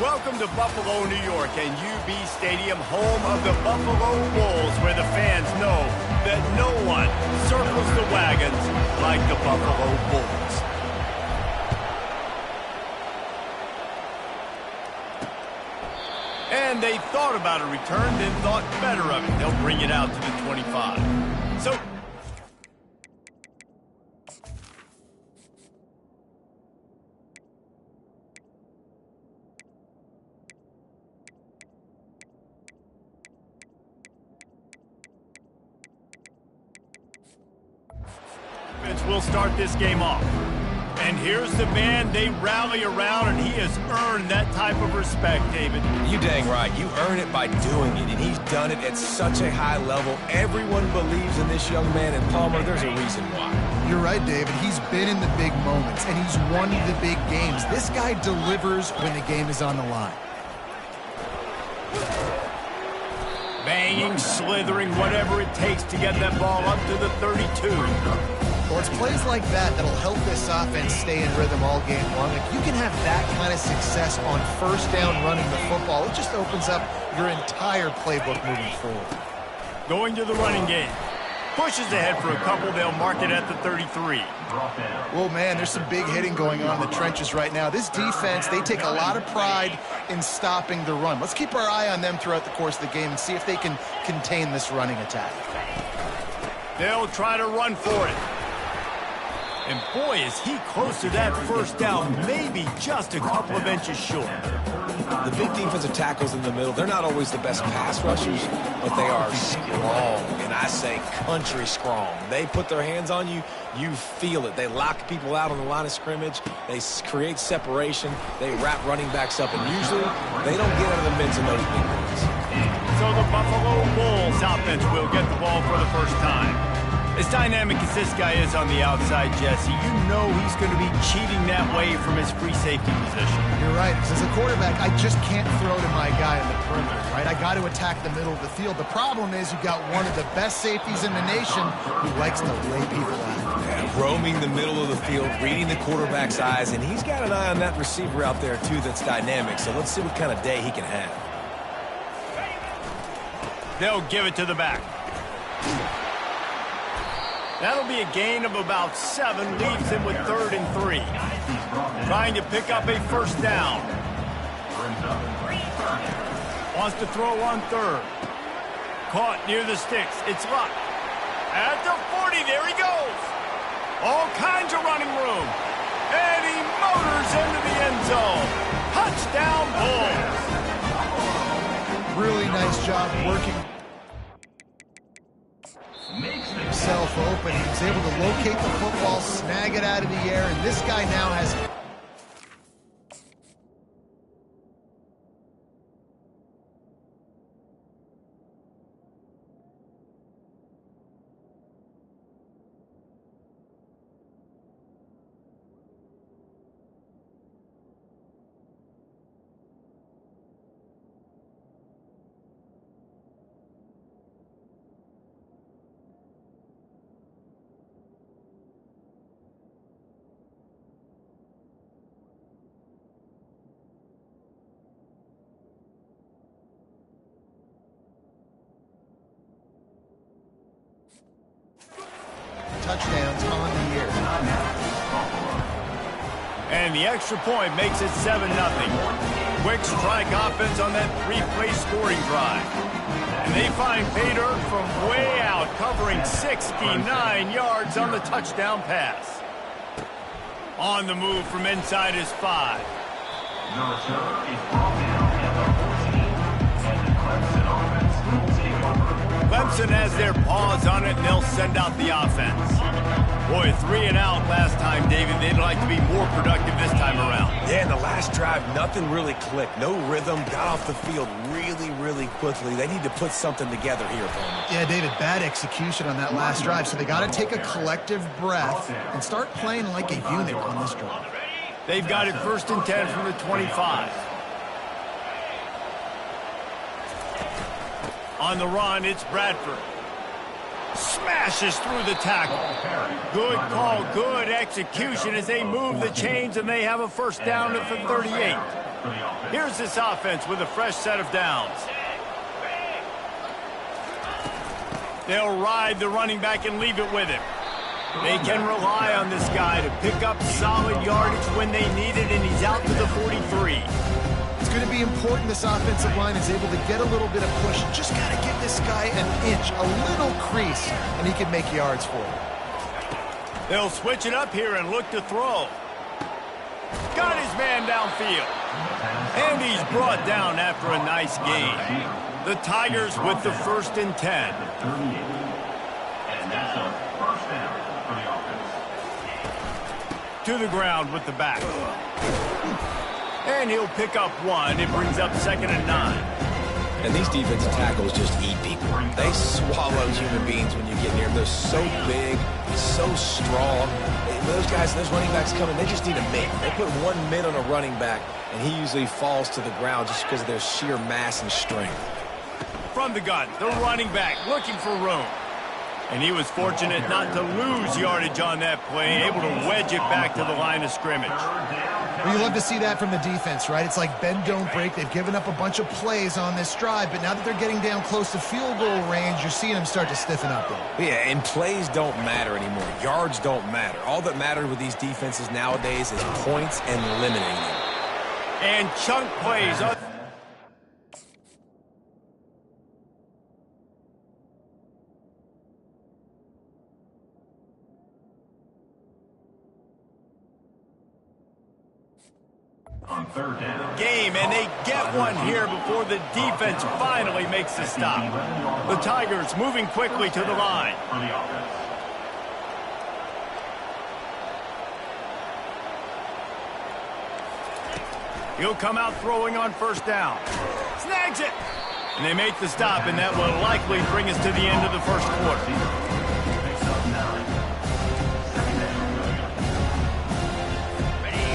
Welcome to Buffalo, New York, and UB Stadium, home of the Buffalo Bulls, where the fans know that no one circles the wagons like the Buffalo Bulls. And they thought about a return, then thought better of it. They'll bring it out to the 25. So we'll start this game off. And here's the man they rally around, and he has earned that type of respect, David. You dang right. You earn it by doing it, and he's done it at such a high level. Everyone believes in this young man, and Palmer, there's a reason why. You're right, David. He's been in the big moments, and he's won the big games. This guy delivers when the game is on the line. Banging, slithering, whatever it takes to get that ball up to the 32. Well, it's plays like that that'll help this offense stay in rhythm all game long. If you can have that kind of success on first down running the football, it just opens up your entire playbook moving forward. Going to the running game. Pushes ahead for a couple. They'll mark it at the 33. Well, man, there's some big hitting going on in the trenches right now. This defense, they take a lot of pride in stopping the run. Let's keep our eye on them throughout the course of the game and see if they can contain this running attack. They'll try to run for it. And boy, is he close to that first down, maybe just a couple of inches short. The big defensive tackles in the middle, they're not always the best pass rushers, but they are strong, and I say country strong. They put their hands on you, you feel it. They lock people out on the line of scrimmage. They create separation. They wrap running backs up, and usually they don't get out of the midst of those big ones. So the Buffalo Bulls offense will get the ball for the first time. As dynamic as this guy is on the outside, Jesse, you know he's going to be cheating that way from his free safety position. You're right, because as a quarterback, I just can't throw to my guy in the perimeter, right? I got to attack the middle of the field. The problem is you've got one of the best safeties in the nation who likes to lay people out. Yeah, roaming the middle of the field, reading the quarterback's eyes, and he's got an eye on that receiver out there, too, that's dynamic. So let's see what kind of day he can have. They'll give it to the back. That'll be a gain of about 7, leaves him with 3rd and 3. Trying to pick up a first down. Wants to throw on 3rd. Caught near the sticks. It's Luck. At the 40, there he goes. All kinds of running room. And he motors into the end zone. Touchdown, Bulls. Really nice job working himself open. He was able to locate the football, snag it out of the air, and this guy now has... touchdowns on the year. And the extra point makes it 7-0. Quick strike offense on that 3-play scoring drive. And they find pay dirt from way out, covering 69 yards on the touchdown pass. On the move from inside his 5. Clemson has their paws on it, and they'll send out the offense. Boy, 3 and out last time, David. They'd like to be more productive this time around. Yeah, in the last drive, nothing really clicked. No rhythm, got off the field really quickly. They need to put something together here, Palmer. Yeah, David, bad execution on that last drive, so they got to take a collective breath and start playing like a unit on this drive. They've got it 1st and 10 from the 25. On the run, it's Bradford. Smashes through the tackle. Good call, good execution as they move the chains, and they have a first down at the 38. Here's this offense with a fresh set of downs. They'll ride the running back and leave it with him. They can rely on this guy to pick up solid yardage when they need it, and he's out to the 43. It's going to be important this offensive line is able to get a little bit of push. Just got to give this guy an inch, a little crease, and he can make yards for it. They'll switch it up here and look to throw. Got his man downfield. And he's brought down after a nice gain. The Tigers with the 1st and 10. And that's a first down for the offense. To the ground with the back. And he'll pick up 1. It brings up 2nd and 9. And these defensive tackles just eat people. They swallow human beings when you get near them. They're so big, so strong. Those guys, those running backs coming, they just need a mid. They put 1 mid on a running back, and he usually falls to the ground just because of their sheer mass and strength. From the gun, the running back looking for room. And he was fortunate not to lose yardage on that play, able to wedge it back to the line of scrimmage. Well, you love to see that from the defense, right? It's like bend, don't break. They've given up a bunch of plays on this drive, but now that they're getting down close to field goal range, you're seeing them start to stiffen up there. Yeah, and plays don't matter anymore. Yards don't matter. All that matters with these defenses nowadays is points and limiting them. And chunk plays. On 3rd down. Game, and they get one here before the defense finally makes the stop. The Tigers moving quickly to the line. For the offense. He'll come out throwing on 1st down. Snags it! And they make the stop, and that will likely bring us to the end of the 1st quarter.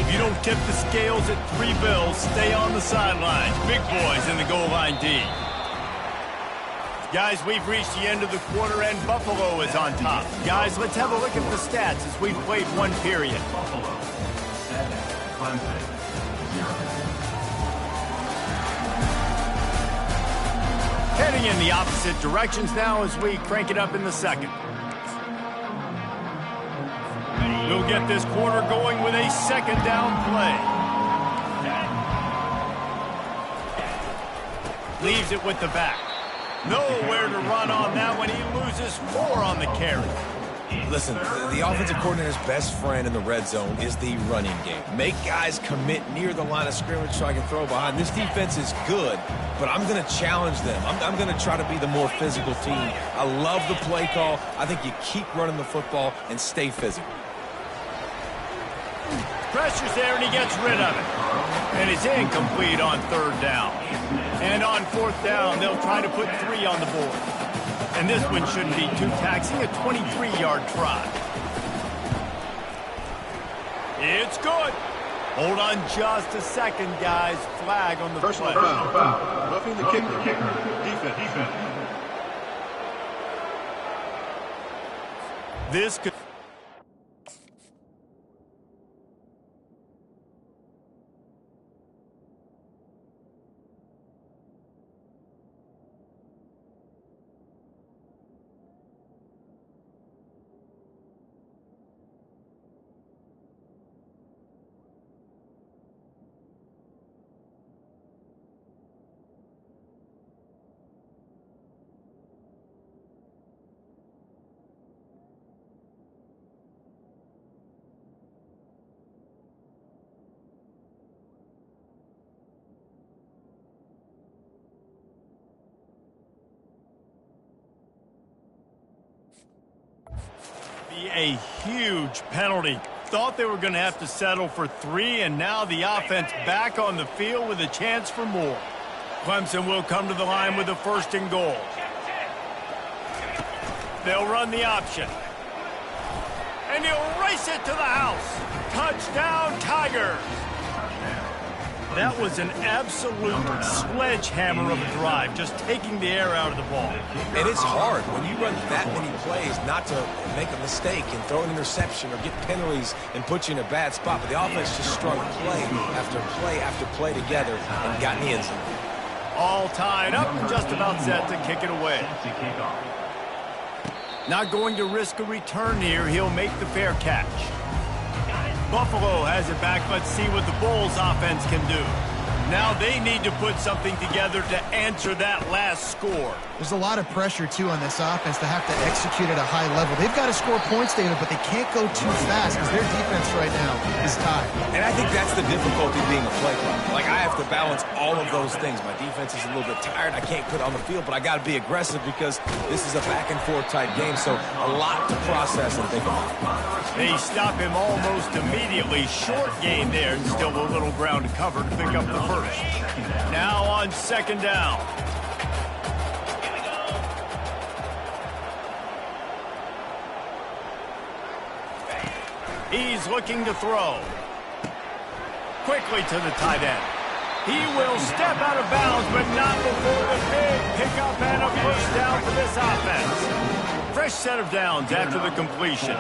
If you don't tip the scales at 3 bills, stay on the sidelines. Big boys in the goal line D. Guys, we've reached the end of the quarter, and Buffalo is on top. Guys, let's have a look at the stats as we've played 1 period. Buffalo 7, Clemson 0. Heading in the opposite directions now as we crank it up in the 2nd. We'll get this quarter going with a 2nd down play. Leaves it with the back. Nowhere to run on that one. He loses 4 on the carry. Listen, the offensive coordinator's best friend in the red zone is the running game. Make guys commit near the line of scrimmage so I can throw behind. This defense is good, but I'm going to challenge them. I'm going to try to be the more physical team. I love the play call. I think you keep running the football and stay physical. Pressure's there, and he gets rid of it. And it's incomplete on 3rd down. And on 4th down, they'll try to put 3 on the board. And this one shouldn't be too taxing, a 23-yard try. It's good. Hold on just a second, guys. Flag on the Personal play. foul. Roughing the kicker. Defense. This could... a huge penalty. Thought they were going to have to settle for 3, and now the offense back on the field with a chance for more. Clemson will come to the line with a 1st and goal. They'll run the option. And he'll race it to the house. Touchdown, Tigers. That was an absolute sledgehammer of a drive, just taking the air out of the ball. And it's hard when you run that many plays not to make a mistake and throw an interception or get penalties and put you in a bad spot. But the offense just strung play after play after play together and got in the end zone. All tied up and just about set to kick it away. Not going to risk a return here. He'll make the fair catch. Buffalo has it back. Let's see what the Bulls offense can do. Now they need to put something together to answer that last score. There's a lot of pressure, too, on this offense to have to execute at a high level. They've got to score points, David, but they can't go too fast because their defense right now is tied. And I think that's the difficulty being a play caller. Like, I have to balance all of those things. My defense is a little bit tired. I can't put it on the field, but I got to be aggressive because this is a back-and-forth type game, so a lot to process and think about. They stop him almost immediately. Short gain there, and still a little ground to cover to pick up the first. Now on second down. He's looking to throw. Quickly to the tight end. He will step out of bounds, but not before the big pickup and a first down for this offense. Fresh set of downs after the completion.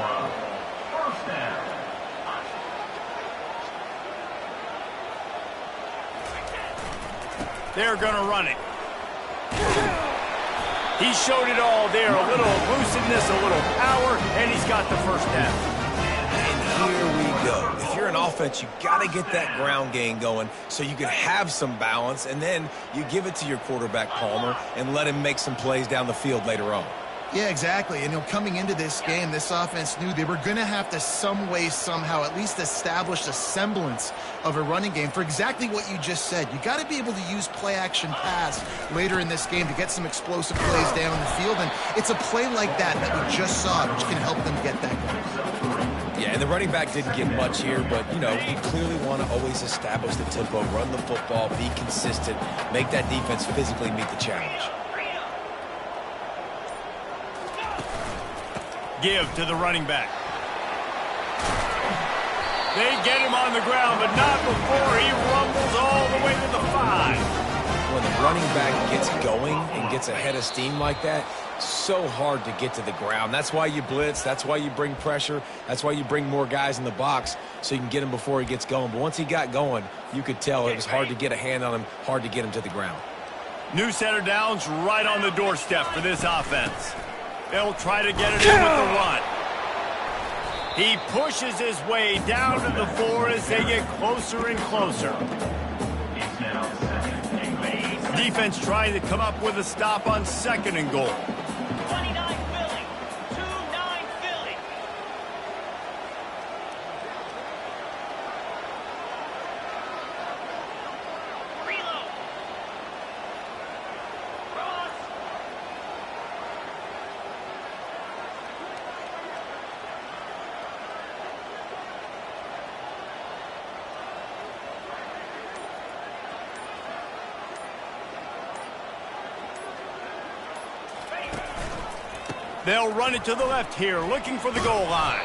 They're going to run it. He showed it all there. A little elusiveness, a little power, and he's got the first down. And here we go. If you're an offense, you got to get that ground game going so you can have some balance, and then you give it to your quarterback, Palmer, and let him make some plays down the field later on. Yeah, exactly. And coming into this game, this offense knew they were going to have to some way, somehow, at least establish a semblance of a running game for exactly what you just said. You got to be able to use play-action pass later in this game to get some explosive plays down the field. And it's a play like that we just saw, which can help them get that going. Yeah, and the running back didn't get much here, but, you clearly want to always establish the tempo, run the football, be consistent, make that defense physically meet the challenge. Give to the running back. They get him on the ground, but not before he rumbles all the way to the 5. When the running back gets going and gets ahead of steam like that, so hard to get to the ground. That's why you blitz. That's why you bring pressure. That's why you bring more guys in the box so you can get him before he gets going. But once he got going, you could tell it was hard to get a hand on him, hard to get him to the ground. New set of downs right on the doorstep for this offense. They'll try to get it in with the run. He pushes his way down to the 4 as they get closer and closer. Defense trying to come up with a stop on second and goal. 29 Philly. 2-9 Philly. Reload. Cross. They'll run it to the left here, looking for the goal line.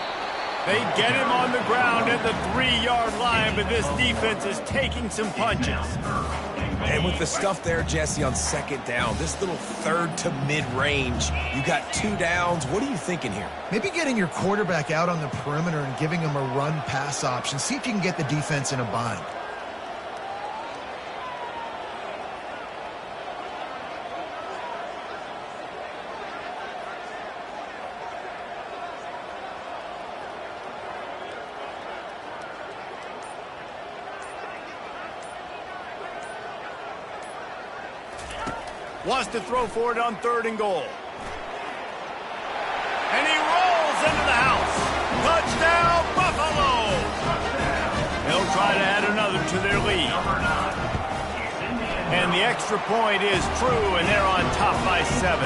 They get him on the ground at the 3-yard line, but this defense is taking some punches. And with the stuff there, Jesse, on second down, this little third to mid-range, you got 2 downs. What are you thinking here? Maybe getting your quarterback out on the perimeter and giving him a run-pass option. See if you can get the defense in a bind. Wants to throw for it on third and goal. And he rolls into the house. Touchdown, Buffalo! They'll try to add another to their lead. And the extra point is true, and they're on top by 7.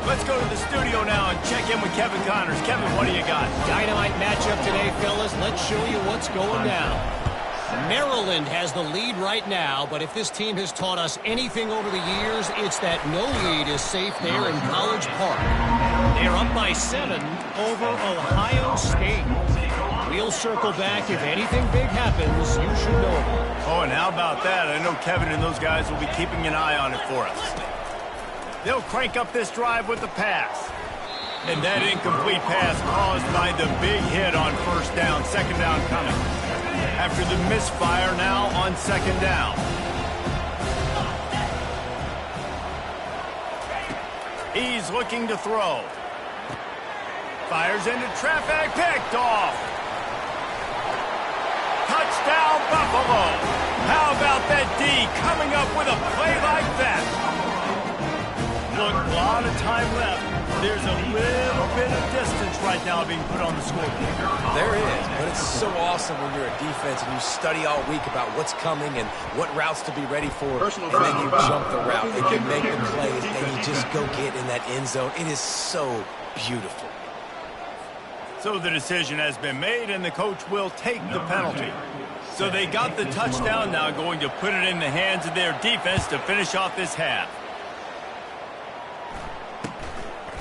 Let's go to the studio now and check in with Kevin Connors. Kevin, what do you got? Dynamite matchup today, fellas. Let's show you what's going down. Maryland has the lead right now, but if this team has taught us anything over the years, it's that no lead is safe there in College Park. They're up by 7 over Ohio State. We'll circle back. If anything big happens, you should know about it. Oh, and how about that? I know Kevin and those guys will be keeping an eye on it for us. They'll crank up this drive with the pass. And that incomplete pass caused by the big hit on first down, second down coming. After the misfire, now on second down. He's looking to throw. Fires into traffic, picked off. Touchdown, Buffalo. How about that D coming up with a play like that? Look, a lot of time left. There's a little bit of distance right now being put on the scoreboard. There is, but it's so awesome when you're a defense and you study all week about what's coming and what routes to be ready for, and then you jump the route and you make the plays and you just go get in that end zone. It is so beautiful. So the decision has been made, and the coach will take the penalty. So they got the touchdown, now going to put it in the hands of their defense to finish off this half.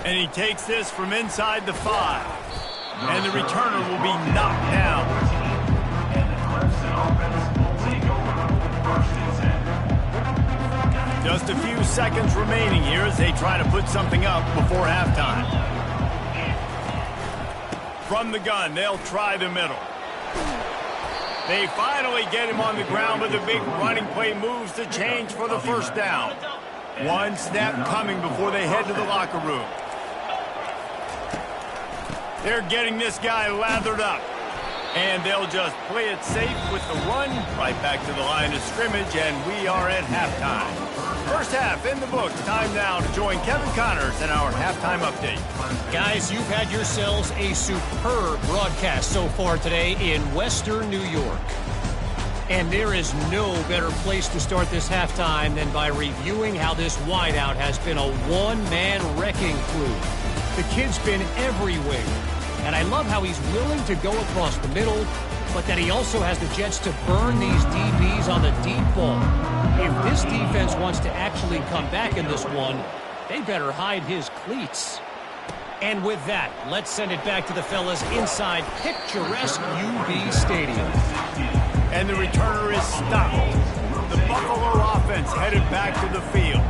And he takes this from inside the 5. And the returner will be knocked down. Just a few seconds remaining here as they try to put something up before halftime. From the gun, they'll try the middle. They finally get him on the ground, but the big running play moves the change for the first down. One snap coming before they head to the locker room. They're getting this guy lathered up. And they'll just play it safe with the run right back to the line of scrimmage, and we are at halftime. First half in the books. Time now to join Kevin Connors in our halftime update. Guys, you've had yourselves a superb broadcast so far today in Western New York. And there is no better place to start this halftime than by reviewing how this wideout has been a one-man wrecking crew. The kid's been everywhere. And I love how he's willing to go across the middle, but that he also has the jets to burn these DBs on the deep ball. If this defense wants to actually come back in this one, they better hide his cleats. And with that, let's send it back to the fellas inside picturesque UB Stadium. And the returner is stopped. The Buffalo offense headed back to the field.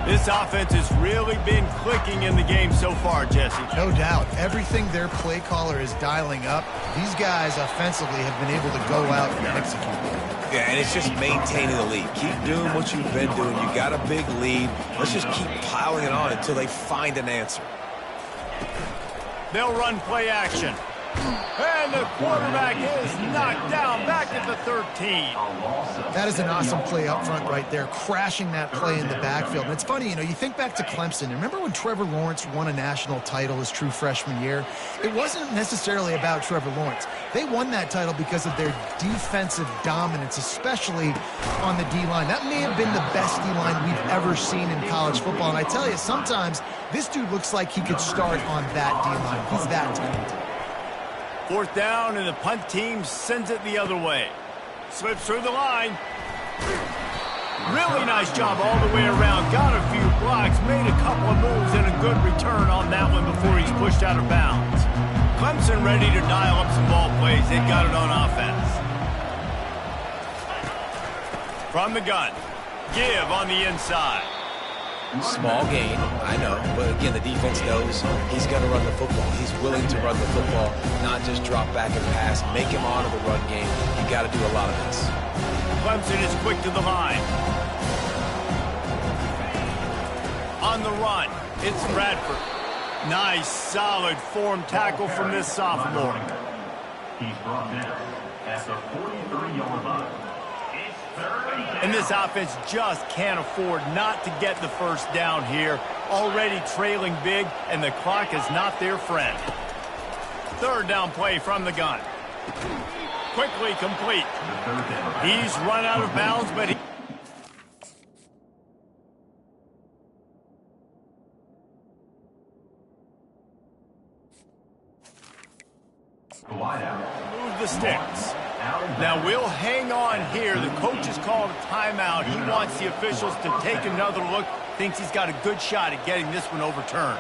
This offense has really been clicking in the game so far, Jesse. No doubt. Everything their play caller is dialing up, these guys offensively have been able to go out and execute. Yeah, and it's just maintaining the lead. Keep doing what you've been doing. You got a big lead. Let's just keep piling it on until they find an answer. They'll run play action. And the quarterback is knocked down back at the 13. That is an awesome play up front right there, crashing that play in the backfield. And it's funny, you know, you think back to Clemson. Remember when Trevor Lawrence won a national title his true freshman year? It wasn't necessarily about Trevor Lawrence. They won that title because of their defensive dominance, especially on the D-line. That may have been the best D-line we've ever seen in college football. And I tell you, sometimes this dude looks like he could start on that D-line. He's that talented. Fourth down, and the punt team sends it the other way. Slips through the line. Really nice job all the way around. Got a few blocks, made a couple of moves, and a good return on that one before he's pushed out of bounds. Clemson ready to dial up some ball plays. They've got it on offense. From the gun. Give on the inside. Small gain, I know, but again, the defense knows he's going to run the football. He's willing to run the football, not just drop back and pass, make him honor the run game. You got to do a lot of this. Clemson is quick to the line. On the run, it's Bradford. Nice, solid form tackle from this sophomore. He's brought down at the 43-yard line. And this offense just can't afford not to get the first down here. Already trailing big, and the clock is not their friend. Third down play from the gun. Quickly complete. He's run out of bounds, but he... Move the sticks. Now we'll hang on here. The coach has called a timeout. He wants the officials to take another look. Thinks he's got a good shot at getting this one overturned.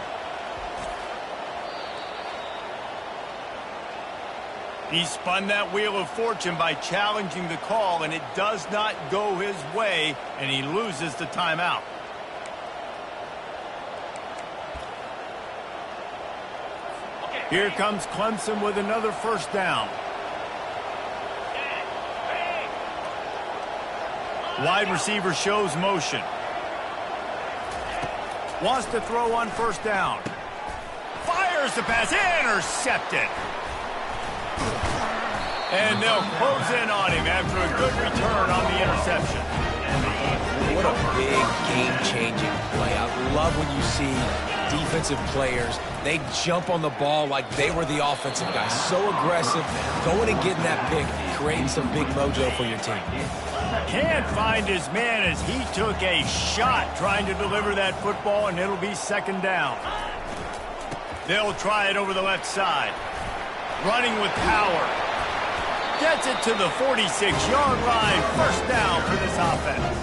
He spun that wheel of fortune by challenging the call, and it does not go his way, and he loses the timeout. Here comes Clemson with another first down. Wide receiver shows motion. Wants to throw on first down. Fires the pass, intercepted. And they'll close in on him after a good return on the interception. What a big game-changing play. I love when you see defensive players, they jump on the ball like they were the offensive guy. So aggressive, going and getting that pick, creating some big mojo for your team. Can't find his man as he took a shot trying to deliver that football, and it'll be second down. They'll try it over the left side. Running with power. Gets it to the 46-yard line. First down for this offense.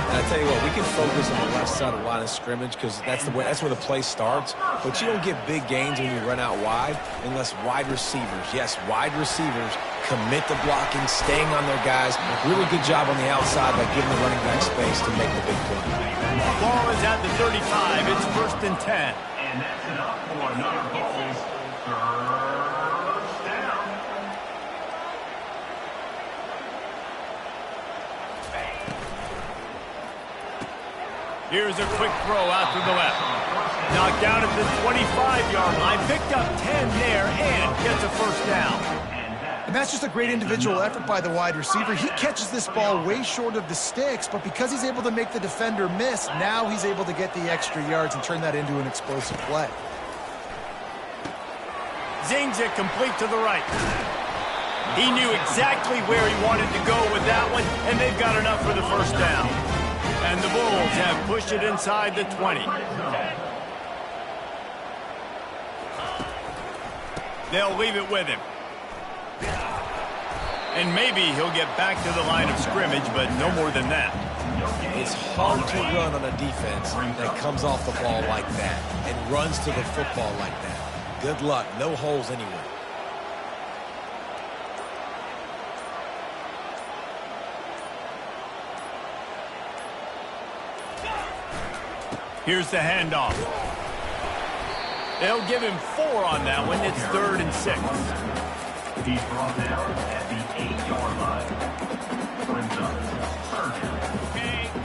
And I tell you what, we can focus on the left side of the line of scrimmage because that's where the play starts. But you don't get big gains when you run out wide unless wide receivers, yes, wide receivers, commit to blocking, staying on their guys. Really good job on the outside by giving the running back space to make the big play. Ball is at the 35. It's 1st and 10. And that's enough for another Boyz first down. Here's a quick throw out to the left. Knocked down at the 25-yard line. Picked up 10 there and gets a first down. And that's just a great individual effort by the wide receiver. He catches this ball way short of the sticks, but because he's able to make the defender miss, now he's able to get the extra yards and turn that into an explosive play. Zings it complete to the right. He knew exactly where he wanted to go with that one, and they've got enough for the first down. And the Bulls have pushed it inside the 20. They'll leave it with him. And maybe he'll get back to the line of scrimmage, but no more than that. It's hard to run on a defense that comes off the ball like that and runs to the football like that. Good luck. No holes anywhere. Here's the handoff. They'll give him 4 on that one. It's 3rd and 6. He's brought down at the 8-yard line. Brings up third down.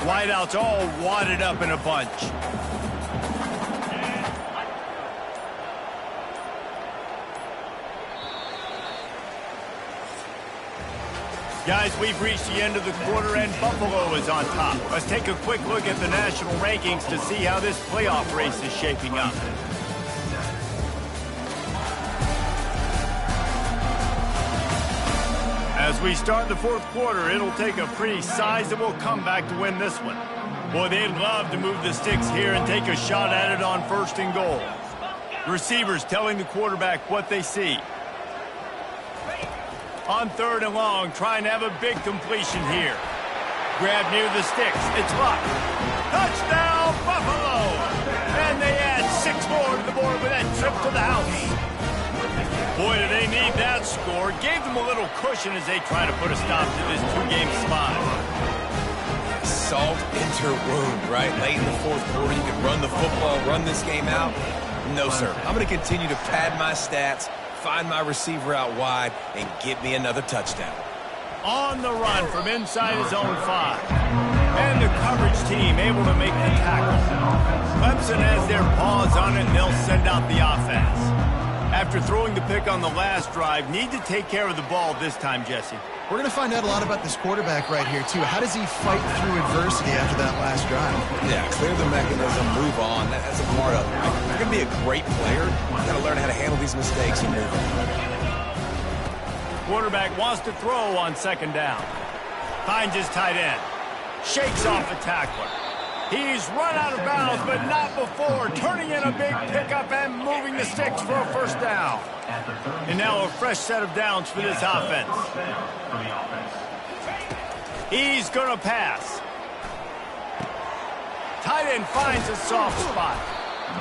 Wideouts all wadded up in a bunch. Guys, we've reached the end of the quarter, and Buffalo is on top. Let's take a quick look at the national rankings to see how this playoff race is shaping up. As we start the 4th quarter, it'll take a pretty sizable comeback to win this one. Boy, they'd love to move the sticks here and take a shot at it on 1st and goal. The receivers telling the quarterback what they see. On 3rd and long, trying to have a big completion here. Grab near the sticks. It's locked. Touchdown, Buffalo! And they add 6 more to the board with that trip to the house. Boy, do they need that score. Gave them a little cushion as they try to put a stop to this 2-game spot. Salt into wound, right? Late in the 4th quarter, you can run the football, run this game out. No, sir. I'm going to continue to pad my stats, find my receiver out wide, and get me another touchdown. On the run from inside his own 5. And the coverage team able to make the tackle. Clemson has their paws on it, and they'll send out the offense. After throwing the pick on the last drive, need to take care of the ball this time, Jesse. We're going to find out a lot about this quarterback right here, too. How does he fight through adversity after that last drive? Yeah, clear the mechanism, move on. That's a part of it. If you're going to be a great player, you've got to learn how to handle these mistakes and move on. Quarterback wants to throw on 2nd down. Finds his tight end. Shakes off the tackler. He's run out of bounds, but not before. Turning in a big pickup and moving the sticks for a first down. And now a fresh set of downs for this offense. He's going to pass. Tight end finds a soft spot.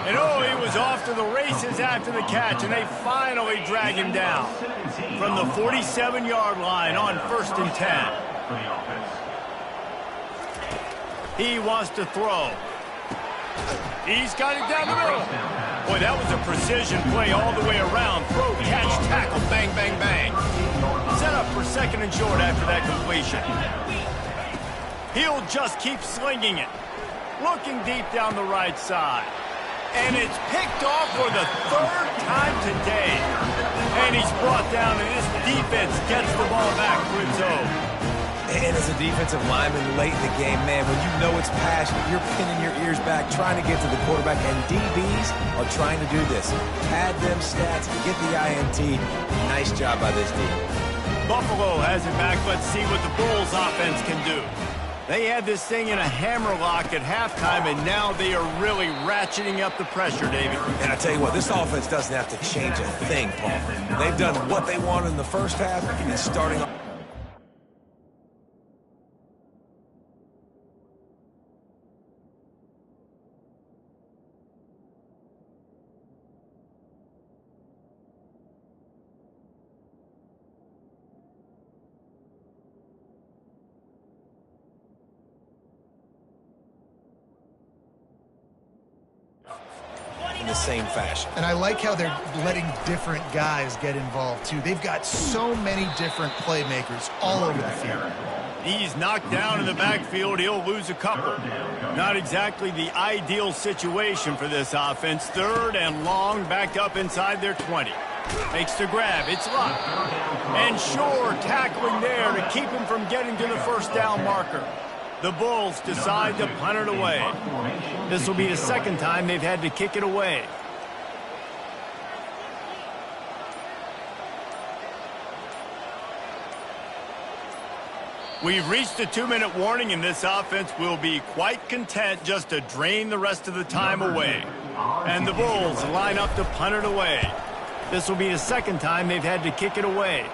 And oh, he was off to the races after the catch, and they finally drag him down from the 47-yard line on 1st and 10. He wants to throw. He's got it down the middle. Boy, that was a precision play all the way around. Throw, catch, tackle, bang, bang, bang. Set up for 2nd and short after that completion. He'll just keep slinging it. Looking deep down the right side. And it's picked off for the 3rd time today. And he's brought down, and this defense gets the ball back for its own. And as a defensive lineman late in the game, man, when you know it's passionate, you're pinning your ears back, trying to get to the quarterback, and DBs are trying to do this. Pad them stats and get the INT. Nice job by this team. Buffalo has it back. Let's see what the Bulls offense can do. They had this thing in a hammerlock at halftime, and now they are really ratcheting up the pressure, David. And I tell you what, this offense doesn't have to change a thing, Paul. They've done what they wanted in the first half, and starting off. In the same fashion. And I like how they're letting different guys get involved, too. They've got so many different playmakers all over the field. He's knocked down in the backfield. He'll lose a couple. Not exactly the ideal situation for this offense. 3rd and long, back up inside their 20. Makes the grab. It's locked. And Shore tackling there to keep him from getting to the 1st down marker. The Bulls decide to punt it away. This will be the 2nd time they've had to kick it away. We've reached the 2-minute warning, and this offense will be quite content just to drain the rest of the time away. And the Bulls line up to punt it away. This will be the 2nd time they've had to kick it away.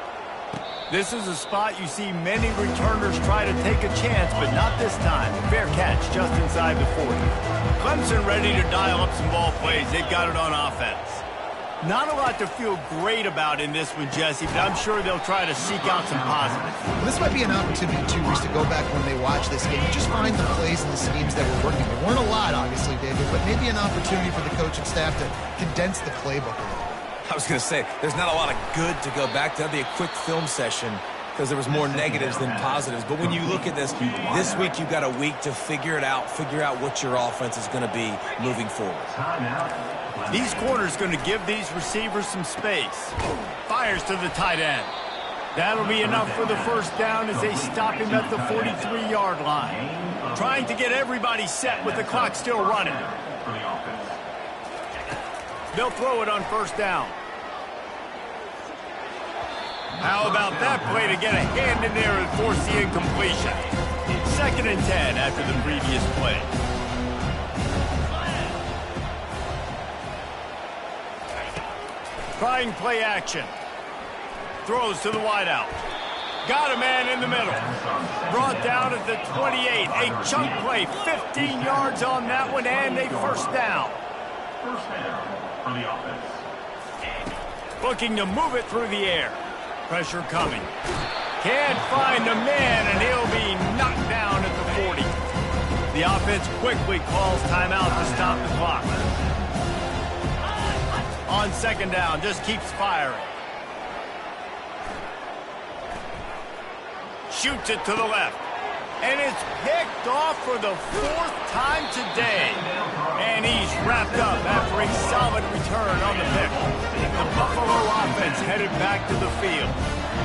This is a spot you see many returners try to take a chance, but not this time. Fair catch just inside the 40. Clemson ready to dial up some ball plays. They've got it on offense. Not a lot to feel great about in this one, Jesse, but I'm sure they'll try to seek out some positives. Well, this might be an opportunity, too, Reese, to go back when they watch this game. Just find the plays and the schemes that were working. There weren't a lot, obviously, David, but maybe an opportunity for the coaching staff to condense the playbook a little. I was going to say, there's not a lot of good to go back to. That'd be a quick film session because there was more negatives than positives. But when you look at this week you've got a week to figure it out, figure out what your offense is going to be moving forward. These corners going to give these receivers some space. Fires to the tight end. That'll be enough for the 1st down as they stop him at the 43-yard line. Trying to get everybody set with the clock still running. They'll throw it on 1st down. How about that play to get a hand in there and force the incompletion? 2nd and 10 after the previous play. Trying play action. Throws to the wideout. Got a man in the middle. Brought down at the 28. A chunk play, 15 yards on that one, and a 1st down. 1st down for the offense. Looking to move it through the air. Pressure coming. Can't find the man, and he'll be knocked down at the 40. The offense quickly calls timeout to stop the clock. On 2nd down, just keeps firing. Shoots it to the left. And it's picked off for the 4th time today. And he's wrapped up after a solid return on the pick. The Buffalo offense headed back to the field.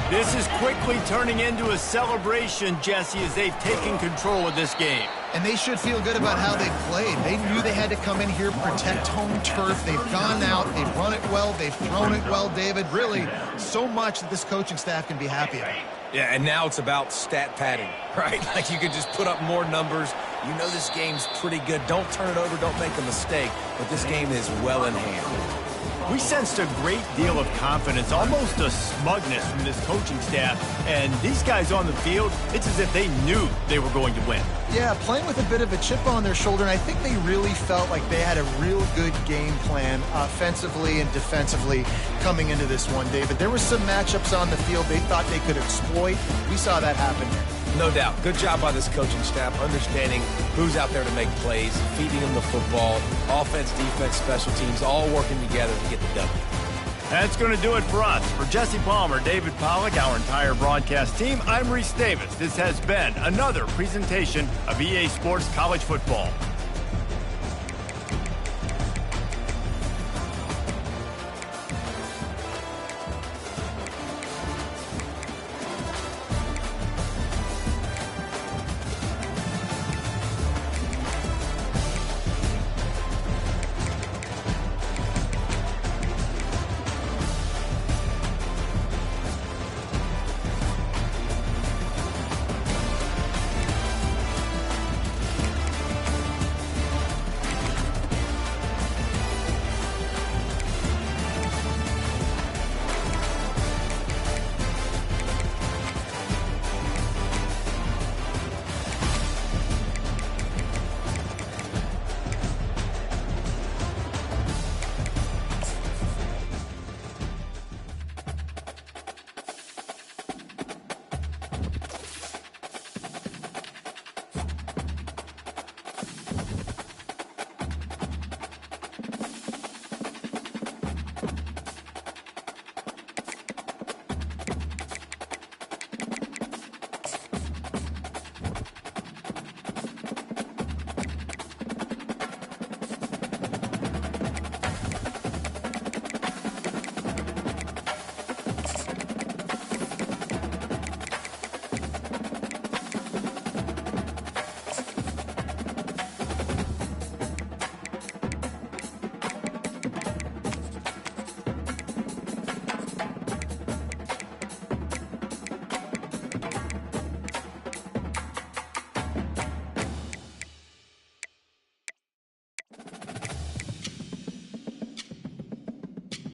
This is quickly turning into a celebration, Jesse, as they've taken control of this game. And they should feel good about how they played. They knew they had to come in here, protect home turf. They've gone out, they've run it well, they've thrown it well, David. Really, so much that this coaching staff can be happy about. Yeah, and now it's about stat padding, right? Like you can just put up more numbers. You know this game's pretty good. Don't turn it over. Don't make a mistake. But this game is well in hand. We sensed a great deal of confidence, almost a smugness from this coaching staff. And these guys on the field, it's as if they knew they were going to win. Yeah, playing with a bit of a chip on their shoulder, and I think they really felt like they had a real good game plan offensively and defensively coming into this one, David. There were some matchups on the field they thought they could exploit. We saw that happen. No doubt. Good job by this coaching staff, understanding who's out there to make plays, feeding them the football, offense, defense, special teams, all working together to get the W. That's going to do it for us. For Jesse Palmer, David Pollack, our entire broadcast team, I'm Reese Davis. This has been another presentation of EA Sports College Football.